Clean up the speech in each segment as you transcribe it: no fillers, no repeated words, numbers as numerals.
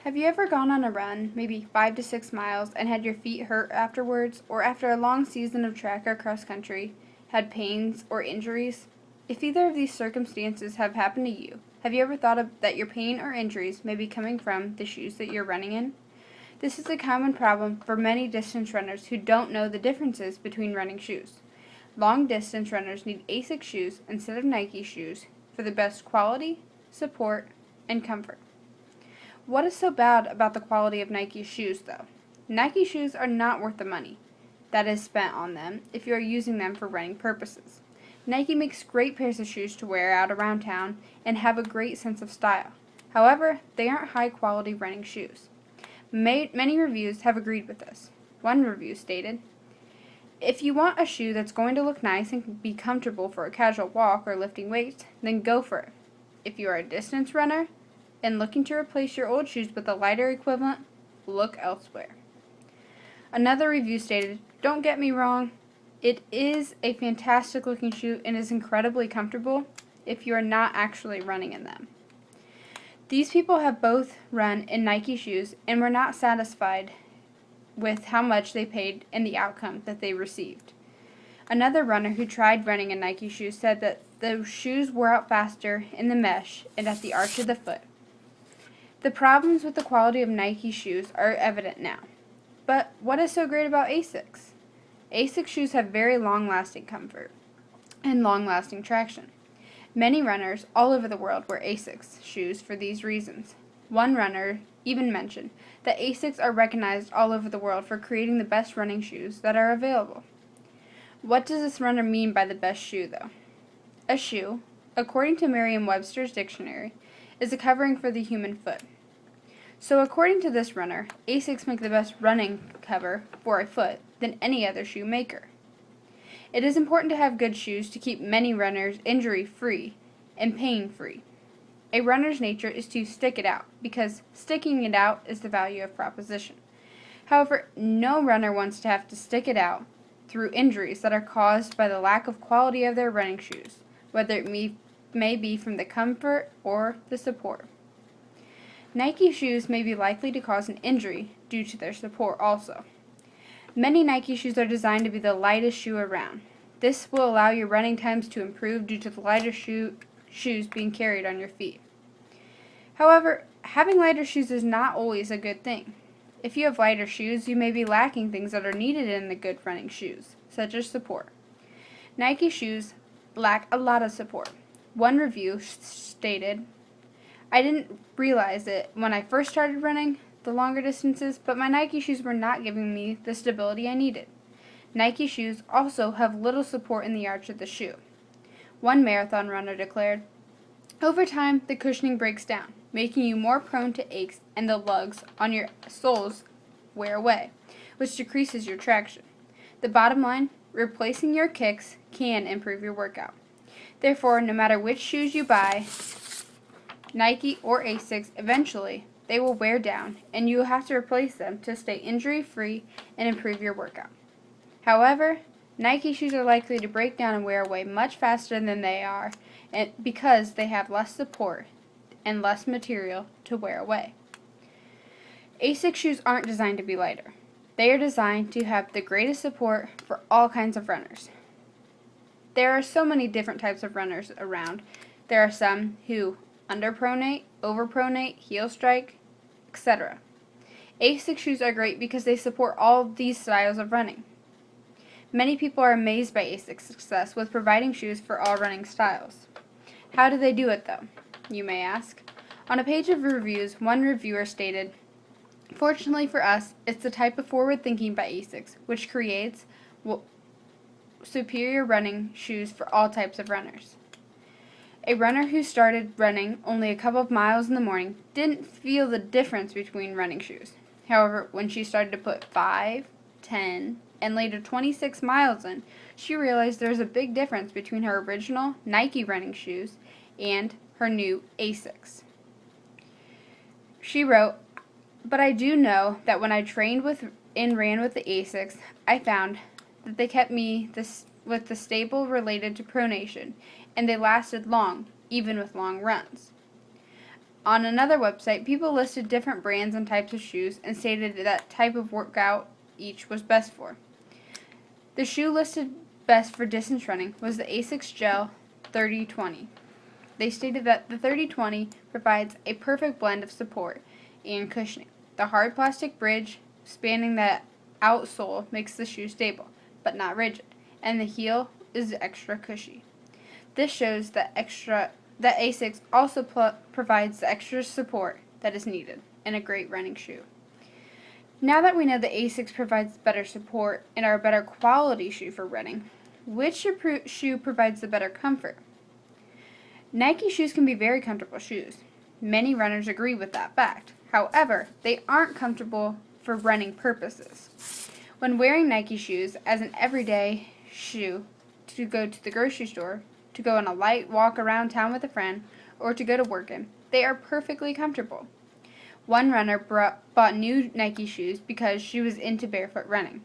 Have you ever gone on a run, maybe 5 to 6 miles, and had your feet hurt afterwards, or after a long season of track or cross country, had pains or injuries? If either of these circumstances have happened to you, have you ever that your pain or injuries may be coming from the shoes that you're running in? This is a common problem for many distance runners who don't know the differences between running shoes. Long distance runners need ASICS shoes instead of Nike shoes for the best quality, support, and comfort. What is so bad about the quality of Nike shoes, though? Nike shoes are not worth the money that is spent on them if you are using them for running purposes. Nike makes great pairs of shoes to wear out around town and have a great sense of style. However, they aren't high-quality running shoes. Many reviews have agreed with this. One review stated, "If you want a shoe that's going to look nice and be comfortable for a casual walk or lifting weights, then go for it. If you are a distance runner and looking to replace your old shoes with a lighter equivalent, look elsewhere." Another review stated, "Don't get me wrong, it is a fantastic looking shoe and is incredibly comfortable if you are not actually running in them." These people have both run in Nike shoes and were not satisfied with how much they paid and the outcome that they received. Another runner who tried running in Nike shoes said that the shoes wore out faster in the mesh and at the arch of the foot. The problems with the quality of Nike shoes are evident now. But what is so great about ASICS? ASICS shoes have very long-lasting comfort and long-lasting traction. Many runners all over the world wear ASICS shoes for these reasons. One runner even mentioned that ASICS are recognized all over the world for creating the best running shoes that are available. What does this runner mean by the best shoe, though? A shoe, according to Merriam-Webster's dictionary, is a covering for the human foot. So according to this runner, ASICS make the best running cover for a foot than any other shoe maker. It is important to have good shoes to keep many runners injury-free and pain-free. A runner's nature is to stick it out, because sticking it out is the value of proposition. However, no runner wants to have to stick it out through injuries that are caused by the lack of quality of their running shoes, whether it may be from the comfort or the support. Nike shoes may be likely to cause an injury due to their support also. Many Nike shoes are designed to be the lightest shoe around. This will allow your running times to improve due to the lighter shoes being carried on your feet. However, having lighter shoes is not always a good thing. If you have lighter shoes, you may be lacking things that are needed in the good running shoes, such as support. Nike shoes lack a lot of support. One review stated, "I didn't realize it when I first started running the longer distances, but my Nike shoes were not giving me the stability I needed." Nike shoes also have little support in the arch of the shoe. One marathon runner declared, "Over time, the cushioning breaks down, making you more prone to aches, and the lugs on your soles wear away, which decreases your traction. The bottom line, replacing your kicks can improve your workout. Therefore, no matter which shoes you buy, Nike or ASICS, eventually they will wear down, and you will have to replace them to stay injury-free and improve your workout. However, Nike shoes are likely to break down and wear away much faster than they are because they have less support and less material to wear away. ASICS shoes aren't designed to be lighter. They are designed to have the greatest support for all kinds of runners. There are so many different types of runners around. There are some who underpronate, overpronate, heel strike, etc. ASICS shoes are great because they support all of these styles of running. Many people are amazed by ASICS' success with providing shoes for all running styles. How do they do it, though, you may ask? On a page of reviews, one reviewer stated, "Fortunately for us, it's the type of forward thinking by ASICS, which creates superior running shoes for all types of runners." A runner who started running only a couple of miles in the morning didn't feel the difference between running shoes. However, when she started to put 5, 10, and later 26 miles in, she realized there was a big difference between her original Nike running shoes and her new ASICS. She wrote, "But I do know that when I trained with and ran with the ASICS, I found that they kept me with the stable related to pronation, and they lasted long, even with long runs." On another website, people listed different brands and types of shoes and stated that type of workout each was best for. The shoe listed best for distance running was the ASICS Gel 3020. They stated that the 3020 provides a perfect blend of support and cushioning. The hard plastic bridge spanning the outsole makes the shoe stable, but not rigid, and the heel is extra cushy. This shows that ASICS also provides the extra support that is needed in a great running shoe. Now that we know that ASICS provides better support and are a better quality shoe for running, which shoe provides the better comfort? Nike shoes can be very comfortable shoes. Many runners agree with that fact. However, they aren't comfortable for running purposes. When wearing Nike shoes as an everyday shoe to go to the grocery store, to go on a light walk around town with a friend, or to go to work in, they are perfectly comfortable. One runner bought new Nike shoes because she was into barefoot running,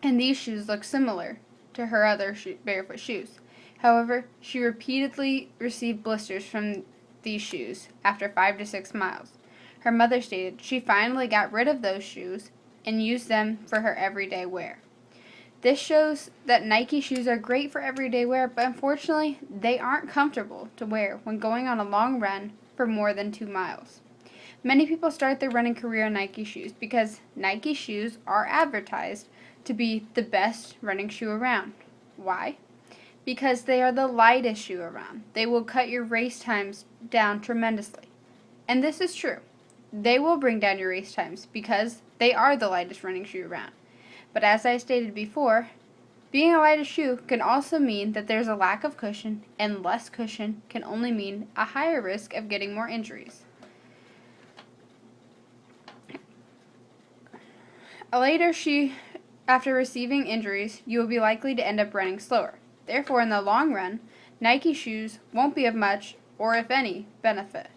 and these shoes look similar to her other barefoot shoes. However, she repeatedly received blisters from these shoes after 5 to 6 miles. Her mother stated she finally got rid of those shoes and used them for her everyday wear. This shows that Nike shoes are great for everyday wear, but unfortunately, they aren't comfortable to wear when going on a long run for more than 2 miles. Many people start their running career in Nike shoes because Nike shoes are advertised to be the best running shoe around. Why? Because they are the lightest shoe around. They will cut your race times down tremendously. And this is true. They will bring down your race times because they are the lightest running shoe around. But as I stated before, being a lighter shoe can also mean that there's a lack of cushion, and less cushion can only mean a higher risk of getting more injuries. A lighter shoe, after receiving injuries, you will be likely to end up running slower. Therefore, in the long run, Nike shoes won't be of much, or if any, benefit.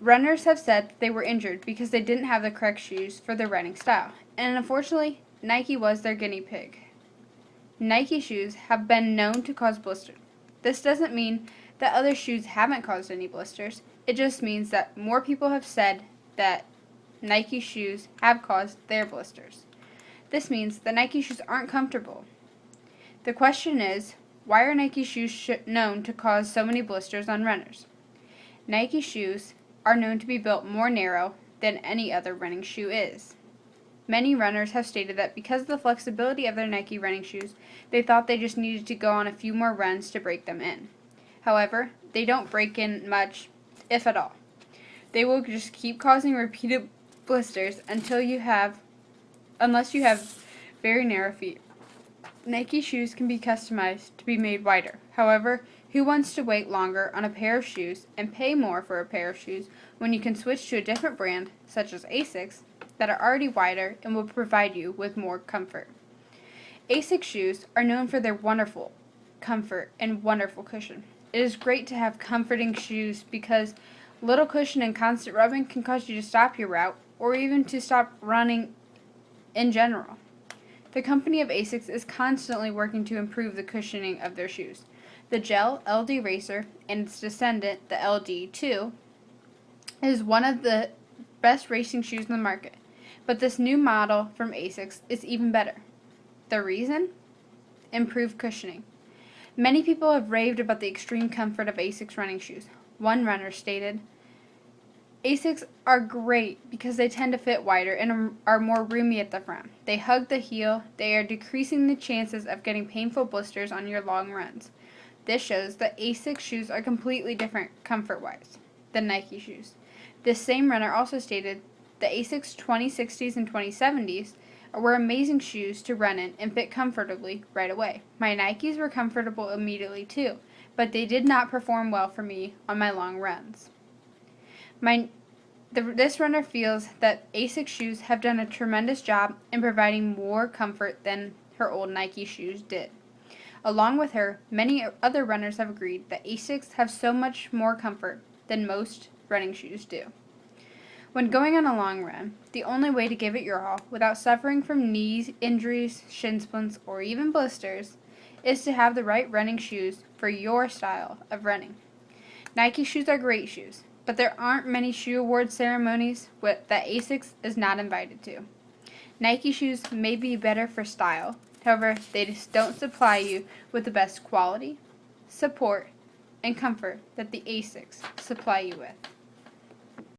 Runners have said that they were injured because they didn't have the correct shoes for their running style, and unfortunately, Nike was their guinea pig. Nike shoes have been known to cause blisters. This doesn't mean that other shoes haven't caused any blisters. It just means that more people have said that Nike shoes have caused their blisters. This means that Nike shoes aren't comfortable. The question is, why are Nike shoes known to cause so many blisters on runners? Nike shoes are known to be built more narrow than any other running shoe is. Many runners have stated that because of the flexibility of their Nike running shoes, they thought they just needed to go on a few more runs to break them in. However, they don't break in much, if at all. They will just keep causing repeated blisters unless you have very narrow feet. Nike shoes can be customized to be made wider. However, who wants to wait longer on a pair of shoes and pay more for a pair of shoes when you can switch to a different brand, such as ASICS, that are already wider and will provide you with more comfort? ASICS shoes are known for their wonderful comfort and wonderful cushion. It is great to have comforting shoes because little cushion and constant rubbing can cause you to stop your route or even to stop running in general. The company of ASICS is constantly working to improve the cushioning of their shoes. The Gel LD Racer and its descendant, the LD2, is one of the best racing shoes in the market. But this new model from ASICS is even better. The reason? Improved cushioning. Many people have raved about the extreme comfort of ASICS running shoes. One runner stated, ASICS are great because they tend to fit wider and are more roomy at the front. They hug the heel. They are decreasing the chances of getting painful blisters on your long runs. This shows that ASICS shoes are completely different comfort-wise than Nike shoes. This same runner also stated the ASICS 2060s and 2070s were amazing shoes to run in and fit comfortably right away. My Nikes were comfortable immediately too, but they did not perform well for me on my long runs. This runner feels that ASICS shoes have done a tremendous job in providing more comfort than her old Nike shoes did. Along with her, many other runners have agreed that ASICS have so much more comfort than most running shoes do. When going on a long run, the only way to give it your all without suffering from knee injuries, shin splints, or even blisters is to have the right running shoes for your style of running. Nike shoes are great shoes. but there aren't many shoe award ceremonies that ASICS is not invited to. Nike shoes may be better for style, however, they just don't supply you with the best quality, support, and comfort that the ASICS supply you with.